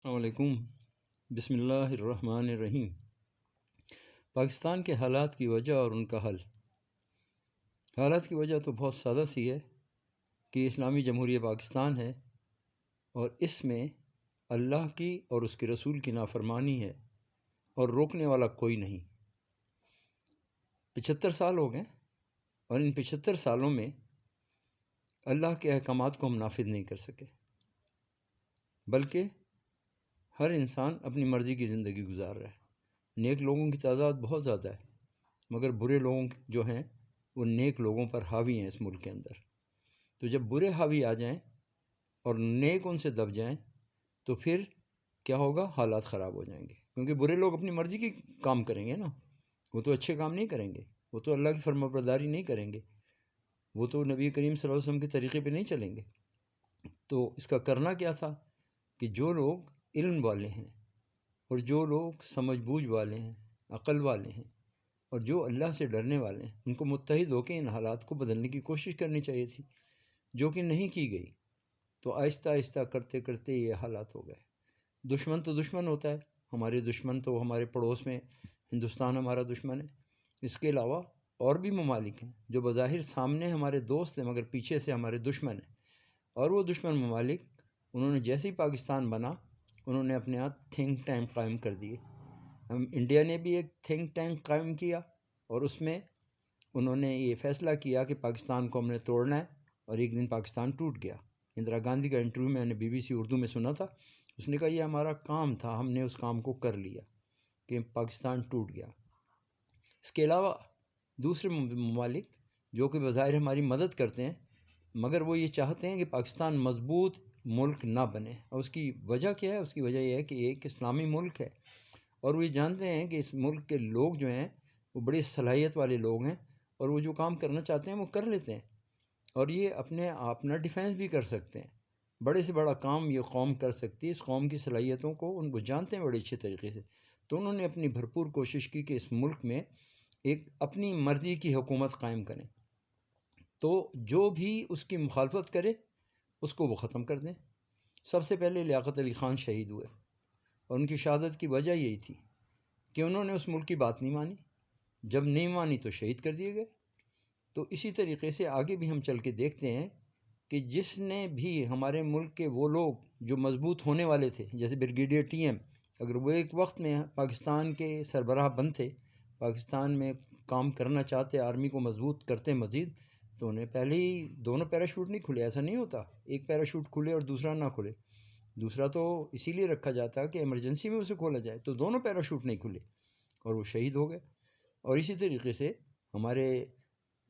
السلام علیکم۔ بسم اللہ الرحمن الرحیم۔ پاکستان کے حالات کی وجہ اور ان کا حل۔ حالات کی وجہ تو بہت سادہ سی ہے کہ اسلامی جمہوریہ پاکستان ہے اور اس میں اللہ کی اور اس کے رسول کی نافرمانی ہے اور روکنے والا کوئی نہیں۔ 75 سال ہو گئے اور ان 75 سالوں میں اللہ کے احکامات کو ہم نافذ نہیں کر سکے، بلکہ ہر انسان اپنی مرضی کی زندگی گزار رہا ہے۔ نیک لوگوں کی تعداد بہت زیادہ ہے، مگر برے لوگوں جو ہیں وہ نیک لوگوں پر حاوی ہیں اس ملک کے اندر۔ تو جب برے حاوی آ جائیں اور نیک ان سے دب جائیں تو پھر کیا ہوگا؟ حالات خراب ہو جائیں گے، کیونکہ برے لوگ اپنی مرضی کی کام کریں گے نا، وہ تو اچھے کام نہیں کریں گے، وہ تو اللہ کی فرمانبرداری نہیں کریں گے، وہ تو نبی کریم صلی اللہ علیہ وسلم کے طریقے پہ نہیں چلیں گے۔ تو اس کا کرنا کیا تھا کہ جو لوگ علم والے ہیں اور جو لوگ سمجھ بوجھ والے ہیں، عقل والے ہیں اور جو اللہ سے ڈرنے والے ہیں، ان کو متحد ہو کے ان حالات کو بدلنے کی کوشش کرنی چاہیے تھی، جو کہ نہیں کی گئی۔ تو آہستہ آہستہ کرتے کرتے یہ حالات ہو گئے۔ دشمن تو دشمن ہوتا ہے، ہمارے دشمن تو ہمارے پڑوس میں ہندوستان ہمارا دشمن ہے، اس کے علاوہ اور بھی ممالک ہیں جو بظاہر سامنے ہمارے دوست ہیں مگر پیچھے سے ہمارے دشمن ہیں۔ اور وہ دشمن ممالک انہوں نے جیسے ہی پاکستان بنا انہوں نے اپنے ہاتھ تھنک ٹینک قائم کر دیے۔ ہم انڈیا نے بھی ایک تھنک ٹینک قائم کیا اور اس میں انہوں نے یہ فیصلہ کیا کہ پاکستان کو ہم نے توڑنا ہے، اور ایک دن پاکستان ٹوٹ گیا۔ اندرا گاندھی کا انٹرویو میں نے BBC اردو میں سنا تھا، اس نے کہا یہ ہمارا کام تھا، ہم نے اس کام کو کر لیا کہ پاکستان ٹوٹ گیا۔ اس کے علاوہ دوسرے ممالک جو کہ بظاہر ہماری مدد کرتے ہیں مگر وہ یہ چاہتے ہیں کہ پاکستان مضبوط ملک نہ بنے، اور اس کی وجہ کیا ہے؟ اس کی وجہ یہ ہے کہ یہ ایک اسلامی ملک ہے اور وہ یہ جانتے ہیں کہ اس ملک کے لوگ جو ہیں وہ بڑی صلاحیت والے لوگ ہیں اور وہ جو کام کرنا چاہتے ہیں وہ کر لیتے ہیں، اور یہ اپنا ڈیفینس بھی کر سکتے ہیں۔ بڑے سے بڑا کام یہ قوم کر سکتی ہے، اس قوم کی صلاحیتوں کو ان کو جانتے ہیں بڑے اچھے طریقے سے۔ تو انہوں نے اپنی بھرپور کوشش کی کہ اس ملک میں ایک اپنی مرضی کی حکومت قائم کریں، تو جو بھی اس کی مخالفت کرے اس کو وہ ختم کر دیں۔ سب سے پہلے لیاقت علی خان شہید ہوئے اور ان کی شہادت کی وجہ یہی تھی کہ انہوں نے اس ملک کی بات نہیں مانی، جب نہیں مانی تو شہید کر دیے گئے۔ تو اسی طریقے سے آگے بھی ہم چل کے دیکھتے ہیں کہ جس نے بھی ہمارے ملک کے وہ لوگ جو مضبوط ہونے والے تھے، جیسے بریگیڈیئر TM، اگر وہ ایک وقت میں پاکستان کے سربراہ بند تھے، پاکستان میں کام کرنا چاہتے، آرمی کو مضبوط کرتے مزید، تو انہیں پہلے ہی دونوں پیراشوٹ نہیں کھلے۔ ایسا نہیں ہوتا ایک پیراشوٹ کھلے اور دوسرا نہ کھلے، دوسرا تو اسی لیے رکھا جاتا ہے کہ ایمرجنسی میں اسے کھولا جائے، تو دونوں پیراشوٹ نہیں کھلے اور وہ شہید ہو گئے۔ اور اسی طریقے سے ہمارے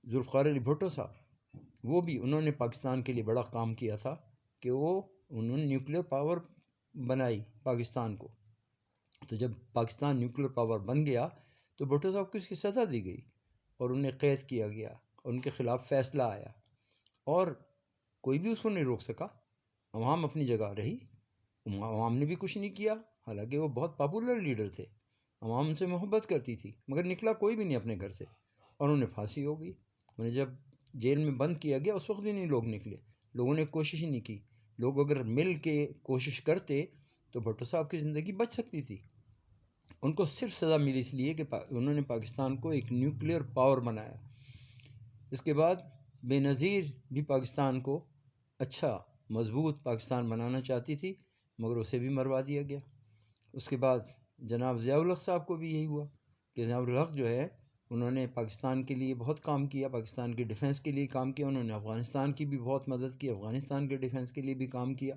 ذوالفقار علی بھٹو صاحب، وہ بھی انہوں نے پاکستان کے لیے بڑا کام کیا تھا کہ انہوں نے نیوکلیر پاور بنائی پاکستان کو۔ تو جب پاکستان نیوکلیر پاور بن گیا تو بھٹو صاحب کو اس کی سزا دی گئی اور انہیں قید کیا گیا اور ان کے خلاف فیصلہ آیا، اور کوئی بھی اس کو نہیں روک سکا۔ عوام اپنی جگہ رہی، عوام نے بھی کچھ نہیں کیا، حالانکہ وہ بہت پاپولر لیڈر تھے، عوام ان سے محبت کرتی تھی، مگر نکلا کوئی بھی نہیں اپنے گھر سے، اور انہیں پھانسی ہو گئی۔ انہیں جب جیل میں بند کیا گیا اس وقت بھی نہیں لوگ نکلے، لوگوں نے کوشش ہی نہیں کی۔ لوگ اگر مل کے کوشش کرتے تو بھٹو صاحب کی زندگی بچ سکتی تھی۔ ان کو صرف سزا ملی اس لیے کہ انہوں نے پاکستان کو ایک نیوکلیر پاور بنایا۔ اس کے بعد بے نظیر بھی پاکستان کو اچھا مضبوط پاکستان بنانا چاہتی تھی مگر اسے بھی مروا دیا گیا۔ اس کے بعد جناب ضیاء الحق صاحب کو بھی یہی ہوا کہ ضیاء الحق جو ہے انہوں نے پاکستان کے لیے بہت کام کیا، پاکستان کے ڈیفنس کے لیے کام کیا، انہوں نے افغانستان کی بھی بہت مدد کی، افغانستان کے ڈیفنس کے لیے بھی کام کیا۔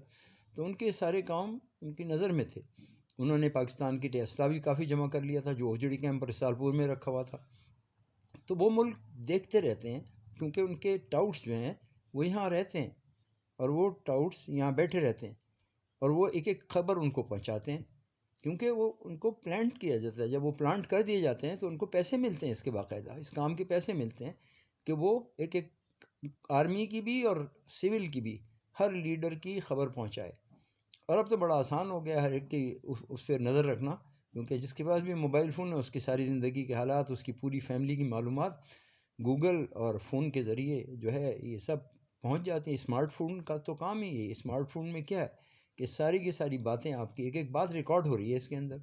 تو ان کے سارے کام ان کی نظر میں تھے۔ انہوں نے پاکستان کے لیے اسلحہ بھی کافی جمع کر لیا تھا جو اوجڑی کیمپ رسالپور میں رکھا ہوا تھا۔ تو وہ ملک دیکھتے رہتے ہیں کیونکہ ان کے ٹاؤٹس جو ہیں وہ یہاں رہتے ہیں اور وہ ٹاؤٹس یہاں بیٹھے رہتے ہیں اور وہ ایک ایک خبر ان کو پہنچاتے ہیں، کیونکہ وہ ان کو پلانٹ کیا جاتا ہے۔ جب وہ پلانٹ کر دیے جاتے ہیں تو ان کو پیسے ملتے ہیں، اس کے باقاعدہ اس کام کے پیسے ملتے ہیں کہ وہ ایک ایک آرمی کی بھی اور سول کی بھی ہر لیڈر کی خبر پہنچائے۔ اور اب تو بڑا آسان ہو گیا ہر ایک کی اس پہ نظر رکھنا، کیونکہ جس کے پاس بھی موبائل فون ہے اس کی ساری زندگی کے حالات، اس کی پوری فیملی کی معلومات گوگل اور فون کے ذریعے جو ہے یہ سب پہنچ جاتے ہیں۔ اسمارٹ فون کا تو کام ہی ہے۔ اسمارٹ فون میں کیا ہے کہ ساری کی ساری باتیں آپ کی ایک ایک بات ریکارڈ ہو رہی ہے اس کے اندر.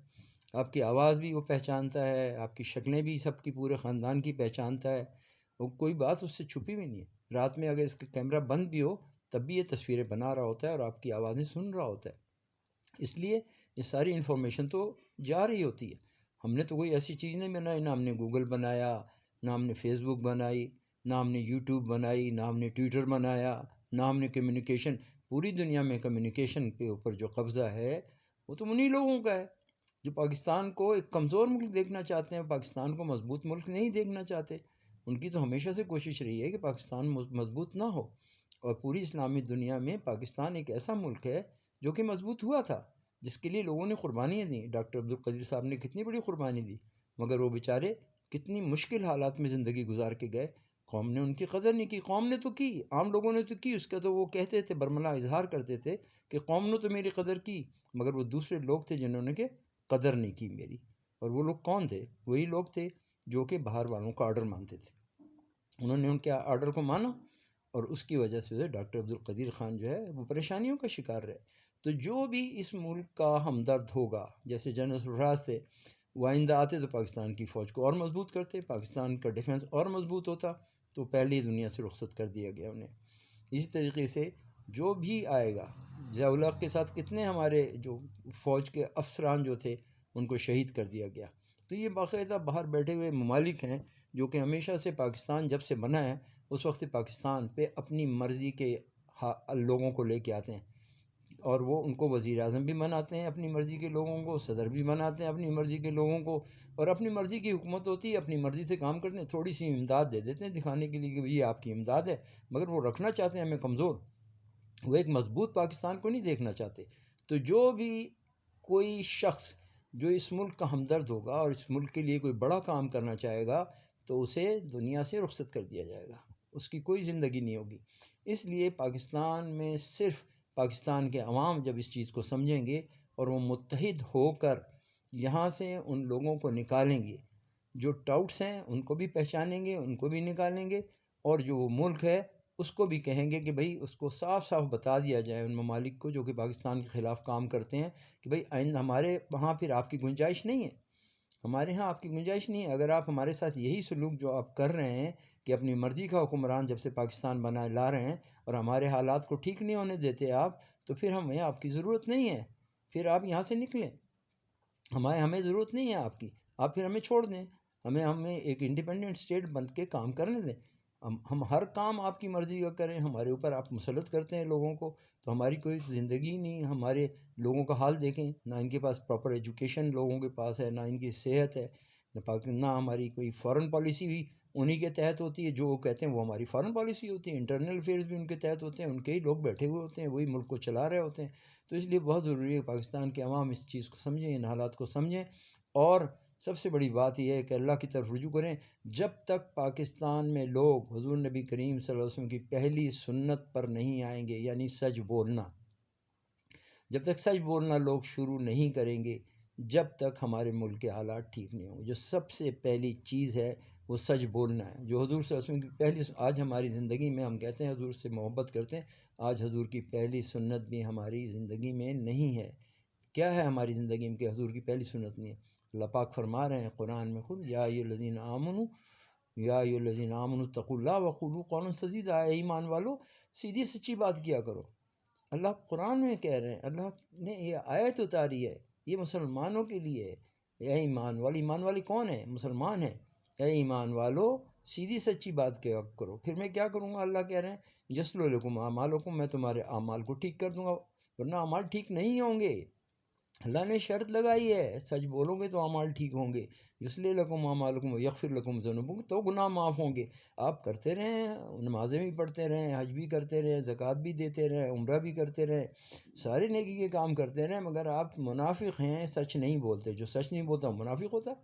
آپ کی آواز بھی وہ پہچانتا ہے، آپ کی شکلیں بھی سب کی پورے خاندان کی پہچانتا ہے. وہ کوئی بات اس سے چھپی بھی نہیں ہے. رات میں اگر اس کا کیمرہ بند بھی ہو تب بھی یہ تصویریں بنا رہا ہوتا ہے اور آپ کی آوازیں سن رہا ہوتا ہے. اس لیے یہ ساری انفارمیشن تو جا رہی ہوتی ہے. ہم نے تو کوئی ایسی چیز نہیں بنائی، نہ ہم نے گوگل بنایا، نہ ہم نے فیس بک بنائی، نہ ہم نے یوٹیوب بنائی، نہ ہم نے ٹویٹر بنایا، نہ ہم نے کمیونیکیشن. پوری دنیا میں کمیونیکیشن کے اوپر جو قبضہ ہے وہ تو انہی لوگوں کا ہے جو پاکستان کو ایک کمزور ملک دیکھنا چاہتے ہیں، پاکستان کو مضبوط ملک نہیں دیکھنا چاہتے. ان کی تو ہمیشہ سے کوشش رہی ہے کہ پاکستان مضبوط نہ ہو. اور پوری اسلامی دنیا میں پاکستان ایک ایسا ملک ہے جو کہ مضبوط ہوا تھا، جس کے لیے لوگوں نے قربانیاں دیں. ڈاکٹر عبدالقدیر صاحب نے کتنی بڑی قربانی دی، مگر وہ بیچارے کتنی مشکل حالات میں زندگی گزار کے گئے. قوم نے ان کی قدر نہیں کی. قوم نے تو کی، عام لوگوں نے تو کی. اس کا تو وہ کہتے تھے، برملا اظہار کرتے تھے کہ قوم نے تو میری قدر کی، مگر وہ دوسرے لوگ تھے جنہوں نے کہ قدر نہیں کی میری. اور وہ لوگ کون تھے؟ وہی لوگ تھے جو کہ باہر والوں کا آرڈر مانتے تھے. انہوں نے ان کے آرڈر کو مانا اور اس کی وجہ سے ڈاکٹر عبدالقدیر خان جو ہے وہ پریشانیوں کا شکار رہے. تو جو بھی اس ملک کا ہمدرد ہوگا، جیسے جنرل سرفراز تھے، وہ آئندہ آتے تو پاکستان کی فوج کو اور مضبوط کرتے، پاکستان کا ڈیفنس اور مضبوط ہوتا. تو پہلے ہی دنیا سے رخصت کر دیا گیا انہیں. اسی طریقے سے جو بھی آئے گا، ضیاء الحق کے ساتھ کتنے ہمارے جو فوج کے افسران جو تھے ان کو شہید کر دیا گیا. تو یہ باقاعدہ باہر بیٹھے ہوئے ممالک ہیں جو کہ ہمیشہ سے پاکستان جب سے بنا ہے اس وقت پاکستان پہ اپنی مرضی کے لوگوں کو لے کے آتے ہیں، اور وہ ان کو وزیر اعظم بھی بناتے ہیں اپنی مرضی کے لوگوں کو، صدر بھی بناتے ہیں اپنی مرضی کے لوگوں کو، اور اپنی مرضی کی حکومت ہوتی ہے، اپنی مرضی سے کام کرتے ہیں. تھوڑی سی امداد دے دیتے ہیں دکھانے کے لیے کہ یہ آپ کی امداد ہے، مگر وہ رکھنا چاہتے ہیں ہمیں کمزور. وہ ایک مضبوط پاکستان کو نہیں دیکھنا چاہتے. تو جو بھی کوئی شخص جو اس ملک کا ہمدرد ہوگا اور اس ملک کے لیے کوئی بڑا کام کرنا چاہے گا تو اسے دنیا سے رخصت کر دیا جائے گا، اس کی کوئی زندگی نہیں ہوگی. اس لیے پاکستان میں صرف پاکستان کے عوام جب اس چیز کو سمجھیں گے اور وہ متحد ہو کر یہاں سے ان لوگوں کو نکالیں گے جو ٹاؤٹس ہیں، ان کو بھی پہچانیں گے، ان کو بھی نکالیں گے، اور جو وہ ملک ہے اس کو بھی کہیں گے کہ بھئی اس کو صاف صاف بتا دیا جائے ان ممالک کو جو کہ پاکستان کے خلاف کام کرتے ہیں کہ بھئی آئندہ ہمارے وہاں پھر آپ کی گنجائش نہیں ہے، ہمارے ہاں آپ کی گنجائش نہیں ہے. اگر آپ ہمارے ساتھ یہی سلوک جو آپ کر رہے ہیں کہ اپنی مرضی کا حکمران جب سے پاکستان بنائے لا رہے ہیں اور ہمارے حالات کو ٹھیک نہیں ہونے دیتے آپ، تو پھر ہمیں آپ کی ضرورت نہیں ہے، پھر آپ یہاں سے نکلیں. ہمیں ضرورت نہیں ہے آپ کی، آپ پھر ہمیں چھوڑ دیں، ہمیں ایک انڈیپینڈنٹ اسٹیٹ بن کے کام کرنے دیں. ہم ہر کام آپ کی مرضی کا کریں، ہمارے اوپر آپ مسلط کرتے ہیں لوگوں کو، تو ہماری کوئی زندگی نہیں. ہمارے لوگوں کا حال دیکھیں، نہ ان کے پاس پراپر ایجوکیشن لوگوں کے پاس ہے، نہ ان کی صحت ہے، نہ ہماری کوئی فارن پالیسی بھی انہی کے تحت ہوتی ہے. جو وہ کہتے ہیں وہ ہماری فارن پالیسی ہوتی ہے. انٹرنل افیئرز بھی ان کے تحت ہوتے ہیں، ان کے ہی لوگ بیٹھے ہوئے ہوتے ہیں، وہی ملک کو چلا رہے ہوتے ہیں. تو اس لیے بہت ضروری ہے پاکستان کے عوام اس چیز کو سمجھیں، ان حالات کو سمجھیں، اور سب سے بڑی بات یہ ہے کہ اللہ کی طرف رجوع کریں. جب تک پاکستان میں لوگ حضور نبی کریم صلی اللہ علیہ وسلم کی پہلی سنت پر نہیں آئیں گے، یعنی سچ بولنا، جب تک سچ بولنا لوگ شروع نہیں کریں گے، جب تک ہمارے ملک کے حالات ٹھیک نہیں ہوں گے. جو سب سے پہلی چیز ہے وہ سچ بولنا ہے. جو حضور صلی اللہ علیہ وسلم کی پہلی آج ہماری زندگی میں ہم کہتے ہیں حضور سے محبت کرتے ہیں، آج حضور کی پہلی سنت بھی ہماری زندگی میں نہیں ہے. کیا ہے ہماری زندگی میں کہ حضور کی پہلی سنت نہیں ہے؟ اللہ پاک فرما رہے ہیں قرآن میں خود، یا ایھا الذین آمنوا اتقوا اللہ وقولوا قولا سدیدا، اے ایمان والو سیدھی سچی بات کیا کرو. اللہ قرآن میں کہہ رہے ہیں، اللہ نے یہ آیت اتاری ہے، یہ مسلمانوں کے لیے ہے. اے ایمان والے، ایمان والی کون ہے؟ مسلمان ہیں. اے ایمان والو سیدھی سچی بات کیا کرو. پھر میں کیا کروں گا؟ اللہ کہہ رہے ہیں یصلح لکم اعمالکم، میں تمہارے اعمال کو ٹھیک کر دوں گا، ورنہ اعمال ٹھیک نہیں ہوں گے. اللہ نے شرط لگائی ہے، سچ بولو گے تو اعمال ٹھیک ہوں گے. یصلح لکم اعمالکم ویغفر لکم ذنوبکم، تو گناہ معاف ہوں گے. آپ کرتے رہیں، نمازیں بھی پڑھتے رہیں، حج بھی کرتے رہیں، زکوٰۃ بھی دیتے رہیں، عمرہ بھی کرتے رہیں، سارے نیکی کے کام کرتے رہیں، مگر آپ منافق ہیں، سچ نہیں بولتے. جو سچ نہیں بولتا وہ منافق ہوتا ہے.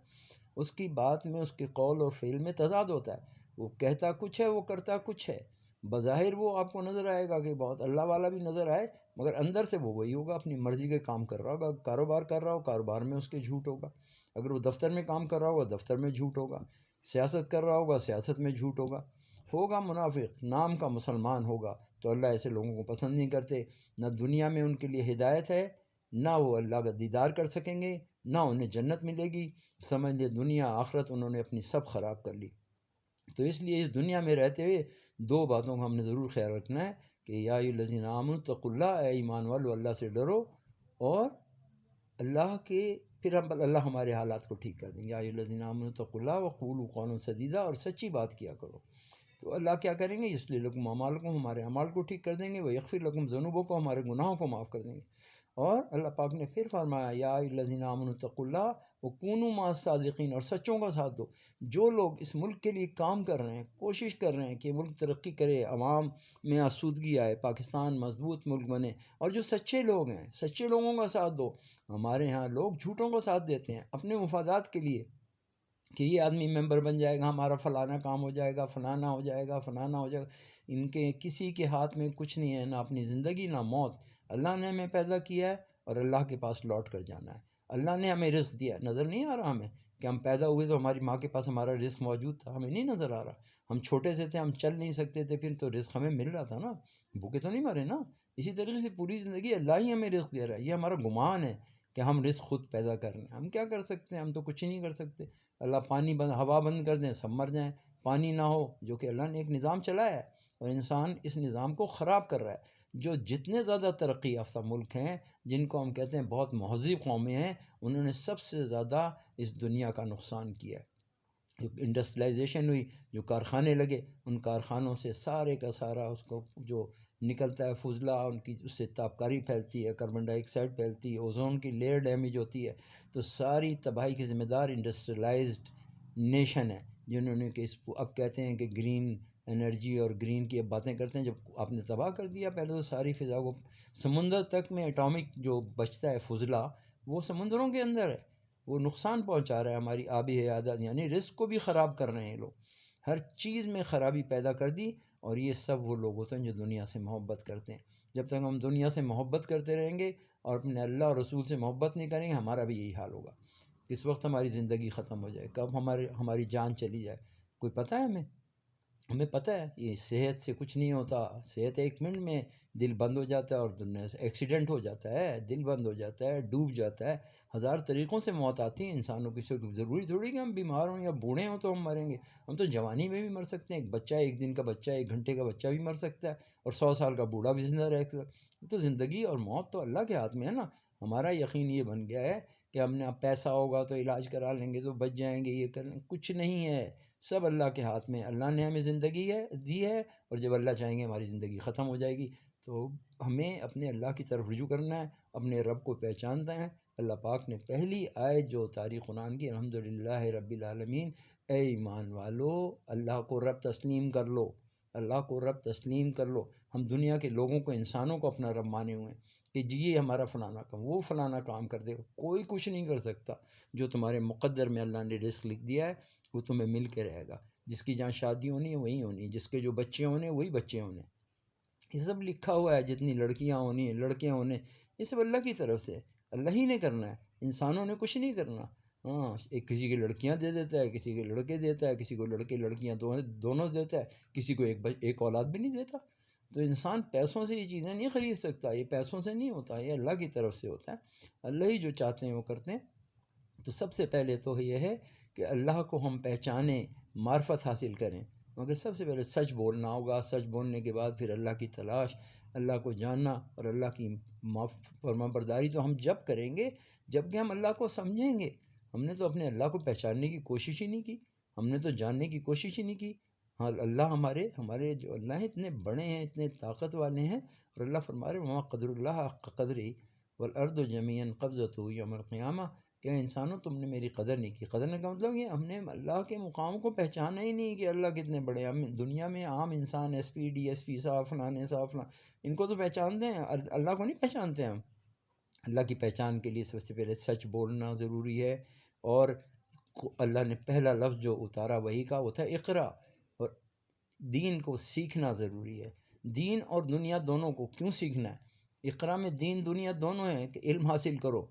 اس کی بات میں، اس کے قول اور فعل میں تضاد ہوتا ہے. وہ کہتا کچھ ہے، وہ کرتا کچھ ہے. بظاہر وہ آپ کو نظر آئے گا کہ بہت اللہ والا بھی نظر آئے، مگر اندر سے وہ وہی ہوگا، اپنی مرضی کے کام کر رہا ہوگا. کاروبار کر رہا ہو، کاروبار میں اس کے جھوٹ ہوگا. اگر وہ دفتر میں کام کر رہا ہوگا، دفتر میں جھوٹ ہوگا. سیاست کر رہا ہوگا، سیاست میں جھوٹ ہوگا. منافق، نام کا مسلمان ہوگا تو اللہ ایسے لوگوں کو پسند نہیں کرتے. نہ دنیا میں ان کے لیے ہدایت ہے، نہ وہ اللہ کا دیدار کر سکیں گے، نہ انہیں جنت ملے گی. سمجھ لے دنیا آخرت انہوں نے اپنی سب خراب کر لی. تو اس لیے اس دنیا میں رہتے ہوئے دو باتوں کا ہم نے ضرور خیال رکھنا ہے کہ یا ایھا الذین آمنوا اتقوا اللہ، اے ایمان والو اللہ سے ڈرو، اور اللہ کے پھر اللہ ہمارے حالات کو ٹھیک کر دیں گے. یا ایھا الذین آمنوا اتقوا اللہ وقولوا قولا سدیدا، اور سچی بات کیا کرو. تو اللہ کیا کریں گے؟ یصلح لکم اعمالکم، ہمارے اعمال کو ٹھیک کر دیں گے. ویغفر لکم ذنوبکم، ہمارے گناہوں کو معاف کر دیں گے. اور اللہ پاک نے پھر فرمایا یا ایھا الذین آمنوا اتقوا اللہ وکونوا مع الصادقین، اور سچوں کا ساتھ دو. جو لوگ اس ملک کے لیے کام کر رہے ہیں، کوشش کر رہے ہیں کہ ملک ترقی کرے، عوام میں آسودگی آئے، پاکستان مضبوط ملک بنے، اور جو سچے لوگ ہیں سچے لوگوں کا ساتھ دو. ہمارے ہاں لوگ جھوٹوں کا ساتھ دیتے ہیں اپنے مفادات کے لیے کہ یہ آدمی ممبر بن جائے گا، ہمارا فلانا کام ہو جائے گا، فلانا ہو جائے گا، فلانا ہو جائے گا. ان کے کسی کے ہاتھ میں کچھ نہیں ہے، نہ اپنی زندگی نہ موت. اللہ نے ہمیں پیدا کیا ہے اور اللہ کے پاس لوٹ کر جانا ہے. اللہ نے ہمیں رزق دیا، نظر نہیں آ رہا ہمیں کہ ہم پیدا ہوئے تو ہماری ماں کے پاس ہمارا رزق موجود تھا؟ ہمیں نہیں نظر آ رہا. ہم چھوٹے سے تھے، ہم چل نہیں سکتے تھے، پھر تو رزق ہمیں مل رہا تھا نا، بھوکے تو نہیں مرے نا. اسی طریقے سے پوری زندگی اللہ ہی ہمیں رزق دے رہا ہے. یہ ہمارا گمان ہے کہ ہم رزق خود پیدا کر رہے ہیں. ہم کیا کر سکتے ہیں؟ ہم تو کچھ ہی نہیں کر سکتے. اللہ پانی بند، ہوا بند کر دیں سب مر جائیں. پانی نہ ہو، جو کہ اللہ نے ایک نظام چلایا ہے اور انسان اس نظام کو خراب کر رہا ہے. جو جتنے زیادہ ترقی یافتہ ملک ہیں، جن کو ہم کہتے ہیں بہت مہذب قومیں ہیں، انہوں نے سب سے زیادہ اس دنیا کا نقصان کیا ہے. انڈسٹریلائزیشن ہوئی، جو کارخانے لگے، ان کارخانوں سے سارے کا سارا اس کو جو نکلتا ہے فضلہ، ان کی اس سے تابکاری پھیلتی ہے، کاربن ڈائی آکسائڈ پھیلتی ہے، اوزون کی لیئر ڈیمیج ہوتی ہے. تو ساری تباہی کی ذمہ دار انڈسٹریلائزڈ نیشن ہے، جنہوں نے کہ اب کہتے ہیں کہ گرین انرجی اور گرین کی اب باتیں کرتے ہیں. جب آپ نے تباہ کر دیا پہلے تو ساری فضا کو، سمندر تک میں اٹامک جو بچتا ہے فضلہ وہ سمندروں کے اندر ہے، وہ نقصان پہنچا رہا ہے ہماری آبی حیات، یعنی رزق کو بھی خراب کر رہے ہیں لوگ. ہر چیز میں خرابی پیدا کر دی. اور یہ سب وہ لوگ ہوتے ہیں جو دنیا سے محبت کرتے ہیں. جب تک ہم دنیا سے محبت کرتے رہیں گے اور اپنے اللہ اور رسول سے محبت نہیں کریں گے، ہمارا بھی یہی حال ہوگا. کس وقت ہماری زندگی ختم ہو جائے، کب ہماری جان چلی جائے، کوئی پتہ ہے ہمیں پتہ ہے. یہ صحت سے کچھ نہیں ہوتا. صحت 1 منٹ میں دل بند ہو جاتا ہے، اور دنیا سے ایکسیڈنٹ ہو جاتا ہے، دل بند ہو جاتا ہے، ڈوب جاتا ہے. 1000 طریقوں سے موت آتی ہے انسانوں کی. ضروری تھوڑی کہ ہم بیمار ہوں یا بوڑھے ہوں تو ہم مریں گے. ہم تو جوانی میں بھی مر سکتے ہیں. ایک بچہ، 1 دن کا بچہ، 1 گھنٹے کا بچہ بھی مر سکتا ہے، اور 100 سال کا بوڑھا بھی زندہ رہ سکتا ہے. تو زندگی اور موت تو اللہ کے ہاتھ میں ہے نا. ہمارا یقین یہ بن گیا ہے کہ ہم نے اب پیسہ ہوگا تو علاج کرا لیں گے تو بچ جائیں گے، یہ کر لیں گے. کچھ نہیں ہے، سب اللہ کے ہاتھ میں. اللہ نے ہمیں زندگی دی ہے، اور جب اللہ چاہیں گے ہماری زندگی ختم ہو جائے گی. تو ہمیں اپنے اللہ کی طرف رجوع کرنا ہے، اپنے رب کو پہچاننا ہے. اللہ پاک نے پہلی آیت جو اتاری قرآن کی، الحمدللہ رب العالمین، اے ایمان والو اللہ کو رب تسلیم کر لو، اللہ کو رب تسلیم کر لو. ہم دنیا کے لوگوں کو، انسانوں کو اپنا رب مانے ہوئے ہیں کہ جی یہ ہمارا فلانا کام، وہ فلانا کام کر دے گا. کوئی کچھ نہیں کر سکتا. جو تمہارے مقدر میں اللہ نے رزق لکھ دیا ہے وہ تمہیں مل کے رہے گا. جس کی جہاں شادی ہونی ہے وہیں ہونی ہے، جس کے جو بچے ہونے وہی بچے ہونے. یہ سب لکھا ہوا ہے. جتنی لڑکیاں ہونی ہیں، لڑکے ہونے، یہ سب اللہ کی طرف سے، اللہ ہی نے کرنا ہے. انسانوں نے کچھ نہیں کرنا. ہاں، ایک کسی کی لڑکیاں دے دیتا ہے، کسی کے لڑکے دیتا ہے، کسی کو لڑکے لڑکیاں دونوں دیتا ہے، کسی کو ایک اولاد بھی نہیں دیتا. تو انسان پیسوں سے یہ چیزیں نہیں خرید سکتا. یہ پیسوں سے نہیں ہوتا، یہ اللہ کی طرف سے ہوتا ہے. اللہ ہی جو چاہتے ہیں وہ کرتے ہیں. تو سب سے پہلے تو یہ ہے کہ اللہ کو ہم پہچانیں، معرفت حاصل کریں. مگر سب سے پہلے سچ بولنا ہوگا. سچ بولنے کے بعد پھر اللہ کی تلاش، اللہ کو جاننا، اور اللہ کی فرما برداری تو ہم جب کریں گے جب کہ ہم اللہ کو سمجھیں گے. ہم نے تو اپنے اللہ کو پہچاننے کی کوشش ہی نہیں کی، ہم نے تو جاننے کی کوشش ہی نہیں کی. ہاں، اللہ ہمارے جو اللہ ہیں اتنے بڑے ہیں، اتنے طاقت والے ہیں. اور اللہ فرما رہے وما قدر اللہ حق قدری والارض جميعا قبضته یوم القیامہ. کہ انسانوں تم نے میری قدر نہیں کی. قدر کا مطلب یہ ہم نے اللہ کے مقام کو پہچانا ہی نہیں کہ اللہ کتنے بڑے ہیں. ہم دنیا میں عام انسان S P D S P صاحب فلانے صاحب فلاں، ان کو تو پہچانتے ہیں، اللہ کو نہیں پہچانتے ہم. اللہ کی پہچان کے لیے سب سے پہلے سچ بولنا ضروری ہے. اور اللہ نے پہلا لفظ جو اتارا وہی کا وہ تھا اقرا. اور دین کو سیکھنا ضروری ہے. دین اور دنیا دونوں کو کیوں سیکھنا ہے؟ اقرا میں دین دنیا دونوں ہیں کہ علم حاصل کرو.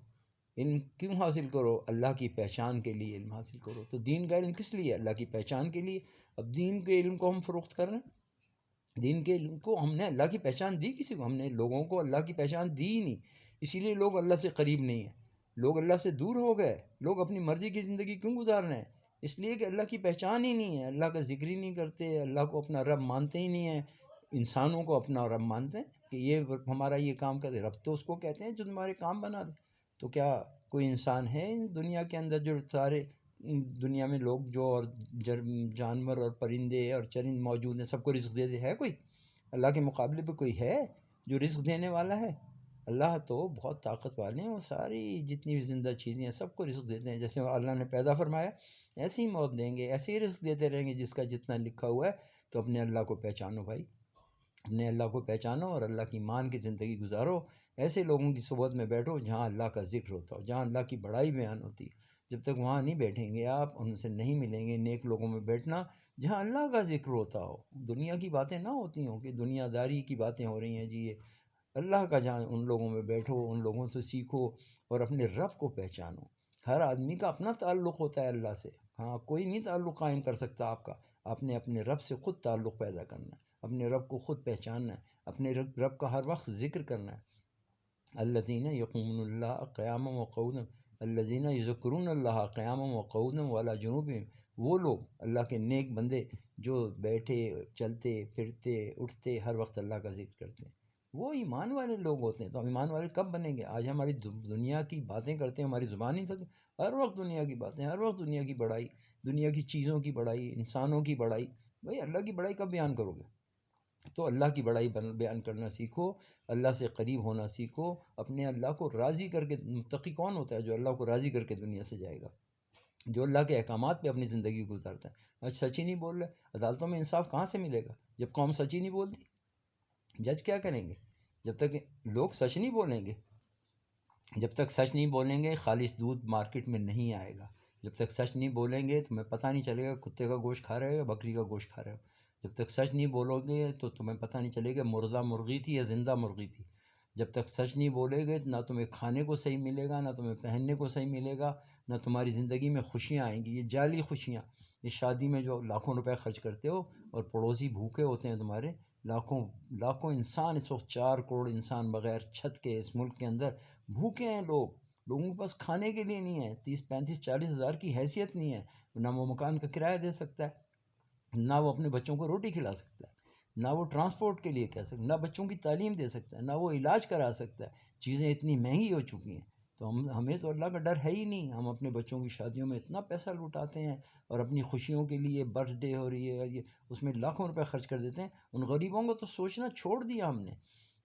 علم کیوں حاصل کرو؟ اللہ کی پہچان کے لیے علم حاصل کرو. تو دین کا علم کس لیے؟ اللہ کی پہچان کے لیے. اب دین کے علم کو ہم فروخت کر رہے ہیں. دین کے کو ہم نے اللہ کی پہچان دی کسی کو؟ ہم نے لوگوں کو اللہ کی پہچان دی ہی نہیں، اسی لیے لوگ اللہ سے قریب نہیں ہیں، لوگ اللہ سے دور ہو گئے، لوگ اپنی مرضی کی زندگی کیوں گزار رہے ہیں؟ اس لیے کہ اللہ کی پہچان ہی نہیں ہے، اللہ کا ذکر ہی نہیں کرتے، اللہ کو اپنا رب مانتے ہی نہیں ہیں، انسانوں کو اپنا رب مانتے ہیں کہ یہ ہمارا یہ کام کرے، رب تو اس کو کہتے ہیں جو تمہارے کام بنا دے۔ تو کیا کوئی انسان ہے دنیا کے اندر جو سارے دنیا میں لوگ جو اور جانور اور پرندے اور چرند موجود ہیں سب کو رزق دے دے؟ ہے کوئی اللہ کے مقابلے پہ کوئی ہے جو رزق دینے والا ہے؟ اللہ تو بہت طاقت والے ہیں، وہ ساری جتنی بھی زندہ چیزیں ہیں سب کو رزق دیتے ہیں، جیسے اللہ نے پیدا فرمایا ایسے ہی موت دیں گے، ایسے ہی رزق دیتے رہیں گے جس کا جتنا لکھا ہوا ہے۔ تو اپنے اللہ کو پہچانو بھائی، اپنے اللہ کو پہچانو اور اللہ کی مان کی زندگی گزارو، ایسے لوگوں کی صحبت میں بیٹھو جہاں اللہ کا ذکر ہوتا ہو، جہاں اللہ کی بڑائی بیان ہوتی ہے۔ جب تک وہاں نہیں بیٹھیں گے آپ، ان سے نہیں ملیں گے، نیک لوگوں میں بیٹھنا جہاں اللہ کا ذکر ہوتا ہو، دنیا کی باتیں نہ ہوتی ہوں کہ دنیا داری کی باتیں ہو رہی ہیں جی، یہ اللہ کا جہاں ان لوگوں میں بیٹھو، ان لوگوں سے سیکھو اور اپنے رب کو پہچانو۔ ہر آدمی کا اپنا تعلق ہوتا ہے اللہ سے، ہاں کوئی نہیں تعلق قائم کر سکتا آپ کا، آپ نے اپنے رب سے خود تعلق پیدا کرنا ہے، اپنے رب کو خود پہچاننا ہے، اپنے رب کا ہر وقت ذکر کرنا ہے۔ الذین یقومون اللہ قیاما وقعودا، الذین یذکرون اللہ قیاما وقعودا وعلی جنوبہم، وہ لوگ اللہ کے نیک بندے جو بیٹھے چلتے پھرتے اٹھتے ہر وقت اللہ کا ذکر کرتے ہیں، وہ ایمان والے لوگ ہوتے ہیں۔ تو ہم ایمان والے کب بنیں گے؟ آج ہماری دنیا کی باتیں کرتے ہیں، ہماری زبان ہی تک ہر وقت دنیا کی باتیں، ہر وقت دنیا کی بڑائی، دنیا کی چیزوں کی بڑائی، انسانوں کی بڑائی۔ بھائی اللہ کی بڑائی کب بیان کرو گے؟ تو اللہ کی بڑائی بیان کرنا سیکھو، اللہ سے قریب ہونا سیکھو، اپنے اللہ کو راضی کر کے۔ متقی کون ہوتا ہے؟ جو اللہ کو راضی کر کے دنیا سے جائے گا، جو اللہ کے احکامات پہ اپنی زندگی گزارتا ہے۔ آج سچ ہی نہیں بول رہے، عدالتوں میں انصاف کہاں سے ملے گا جب قوم سچ ہی نہیں بولتی؟ جج کیا کریں گے جب تک لوگ سچ نہیں بولیں گے؟ جب تک سچ نہیں بولیں گے خالص دودھ مارکیٹ میں نہیں آئے گا، جب تک سچ نہیں بولیں گے تمہیں پتہ نہیں چلے گا کتے کا گوشت کھا رہے ہو یا بکری کا گوشت کھا رہے ہو، جب تک سچ نہیں بولو گے تو تمہیں پتہ نہیں چلے گا مردہ مرغی تھی یا زندہ مرغی تھی، جب تک سچ نہیں بولے گے نہ تمہیں کھانے کو صحیح ملے گا، نہ تمہیں پہننے کو صحیح ملے گا، نہ تمہاری زندگی میں خوشیاں آئیں گی، یہ جعلی خوشیاں۔ اس شادی میں جو لاکھوں روپے خرچ کرتے ہو اور پڑوسی بھوکے ہوتے ہیں تمہارے، لاکھوں لاکھوں انسان، اس وقت 4 کروڑ انسان بغیر چھت کے اس ملک کے اندر بھوکے ہیں، لوگوں کے پاس کھانے کے لیے نہیں ہے، 30 35 40 ہزار کی حیثیت نہیں ہے، نہ وہ مکان کا کرایہ دے سکتا ہے، نہ وہ اپنے بچوں کو روٹی کھلا سکتا ہے، نہ وہ ٹرانسپورٹ کے لیے کہہ سکتا ہے، نہ بچوں کی تعلیم دے سکتا ہے، نہ وہ علاج کرا سکتا ہے، چیزیں اتنی مہنگی ہو چکی ہیں۔ تو ہمیں تو اللہ کا ڈر ہے ہی نہیں، ہم اپنے بچوں کی شادیوں میں اتنا پیسہ لٹاتے ہیں اور اپنی خوشیوں کے لیے برتھ ڈے ہو رہی ہے یہ اس میں لاکھوں روپے خرچ کر دیتے ہیں، ان غریبوں کو تو سوچنا چھوڑ دیا ہم نے۔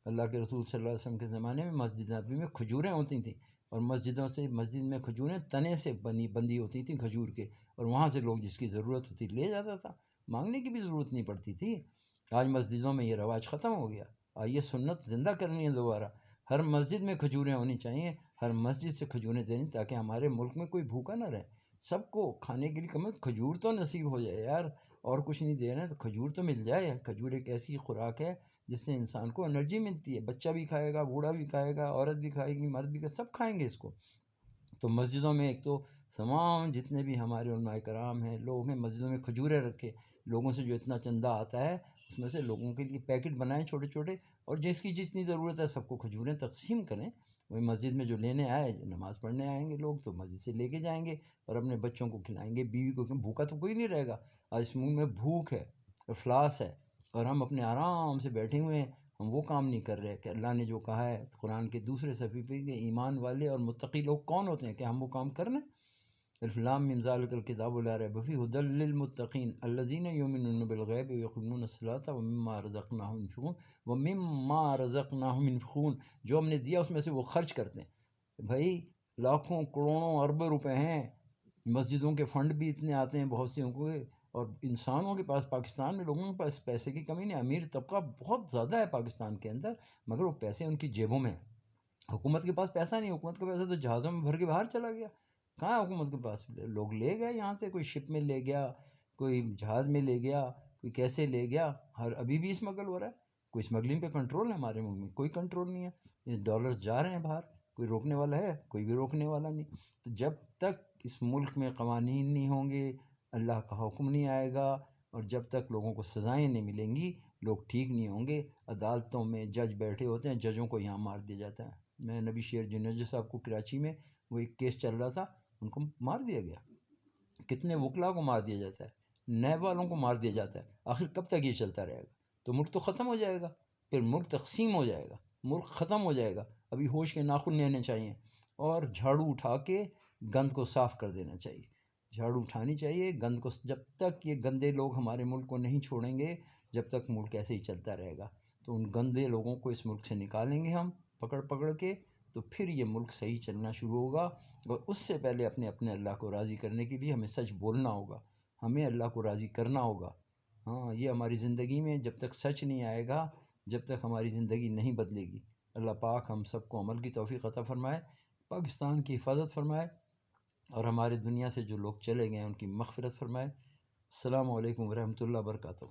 اللہ کے رسول صلی اللہ علیہ وسلم کے زمانے میں مسجد نبوی میں کھجوریں ہوتی تھیں، اور مسجد میں کھجوریں تنے سے بندی ہوتی تھیں کھجور کے، اور وہاں سے لوگ جس کی ضرورت ہوتی لے جاتا تھا، مانگنے کی بھی ضرورت نہیں پڑتی تھی۔ آج مسجدوں میں یہ رواج ختم ہو گیا، یہ سنت زندہ کرنی ہے دوبارہ، ہر مسجد میں کھجوریں ہونی چاہیے، ہر مسجد سے کھجوریں دینی تاکہ ہمارے ملک میں کوئی بھوکا نہ رہے، سب کو کھانے کے لیے کم از کم کھجور تو نصیب ہو جائے یار، اور کچھ نہیں دے رہے ہیں تو کھجور تو مل جائے۔ کھجور ایک ایسی خوراک ہے جس سے انسان کو انرجی ملتی ہے، بچہ بھی کھائے گا، بوڑھا بھی کھائے گا، عورت بھی کھائے گی، مرد بھی کھائے، سب کھائیں گے اس کو۔ تو مسجدوں میں ایک تو تمام جتنے بھی ہمارے علماء کرام ہیں لوگ ہیں، مسجدوں میں کھجوریں رکھے، لوگوں سے جو اتنا چندہ آتا ہے اس میں سے لوگوں کے لیے پیکٹ بنائیں چھوٹے چھوٹے، اور جس کی جتنی ضرورت ہے سب کو کھجوریں تقسیم کریں۔ وہی مسجد میں جو لینے آئے، جو نماز پڑھنے آئیں گے لوگ تو مسجد سے لے کے جائیں گے اور اپنے بچوں کو کھلائیں گے، بیوی کو، کیوں بھوکا تو کوئی نہیں رہے گا۔ آج اس منہ میں بھوک ہے، افلاس ہے، اور ہم اپنے آرام سے بیٹھے ہوئے ہیں، ہم وہ کام نہیں کر رہے کہ اللہ نے جو کہا ہے قرآن کے دوسرے صفحے کہ ایمان والے اور متقی لوگ کون ہوتے ہیں، کہ ہم وہ کام کر لیں۔ الف لام میم ذالک الکتاب لا ریب فیہ ھدی للمتقین الذین یؤمنون بالغیب ویقیمون الصلاۃ ومما رزقناہم ينفقون ومما رزقناہم ينفقون، جو ہم نے دیا اس میں سے وہ خرچ کرتے ہیں۔ بھائی لاکھوں کروڑوں اربوں روپے ہیں، مسجدوں کے فنڈ بھی اتنے آتے ہیں بہت سے کو، اور انسانوں کے پاس، پاکستان میں لوگوں کے پاس پیسے کی کمی نہیں، امیر طبقہ بہت زیادہ ہے پاکستان کے اندر، مگر وہ پیسے ان کی جیبوں میں ہیں۔ حکومت کے پاس پیسہ نہیں، حکومت کا پیسہ تو جہازوں میں بھر کے باہر چلا گیا، کہاں ہے حکومت کے پاس؟ لوگ لے گئے یہاں سے، کوئی شپ میں لے گیا، کوئی جہاز میں لے گیا، کوئی کیسے لے گیا، ابھی بھی اسمگل ہو رہا ہے۔ کوئی اسمگلنگ پہ کنٹرول ہے ہمارے ملک میں؟ کوئی کنٹرول نہیں ہے، یہ ڈالرز جا رہے ہیں باہر، کوئی روکنے والا ہے؟ کوئی بھی روکنے والا نہیں۔ تو جب تک اس ملک میں قوانین نہیں ہوں گے، اللہ کا حکم نہیں آئے گا، اور جب تک لوگوں کو سزائیں نہیں ملیں گی، لوگ ٹھیک نہیں ہوں گے. عدالتوں میں جج بیٹھے ہوتے ہیں, ججوں کو یہاں مار دیا جاتا ہے. میں نبی شیر جنیجو صاحب کو کراچی میں وہ ایک کیس چل رہا تھا, ان کو مار دیا گیا. کتنے وکلا کو مار دیا جاتا ہے, نیب والوں کو مار دیا جاتا ہے. آخر کب تک یہ چلتا رہے گا؟ تو ملک تو ختم ہو جائے گا, پھر ملک تقسیم ہو جائے گا, ملک ختم ہو جائے گا. ابھی ہوش کے ناخن لینے چاہیے اور جھاڑو اٹھا کے گند کو صاف کر دینا چاہیے. جھاڑو اٹھانی چاہیے گند کو. جب تک یہ گندے لوگ ہمارے ملک کو نہیں چھوڑیں گے, جب تک ملک ایسے ہی چلتا رہے گا. تو ان گندے لوگوں کو اس ملک سے نکالیں گے ہم پکڑ پکڑ کے, تو پھر یہ ملک صحیح چلنا شروع ہوگا. اور اس سے پہلے اپنے اللہ کو راضی کرنے کے لیے ہمیں سچ بولنا ہوگا, ہمیں اللہ کو راضی کرنا ہوگا. ہاں, یہ ہماری زندگی میں جب تک سچ نہیں آئے گا, جب تک ہماری زندگی نہیں بدلے گی. اللہ پاک ہم سب کو عمل کی توفیق عطا فرمائے, پاکستان کی حفاظت فرمائے, اور ہمارے دنیا سے جو لوگ چلے گئے ہیں ان کی مغفرت فرمائے. السلام علیکم ورحمۃ اللہ وبرکاتہ.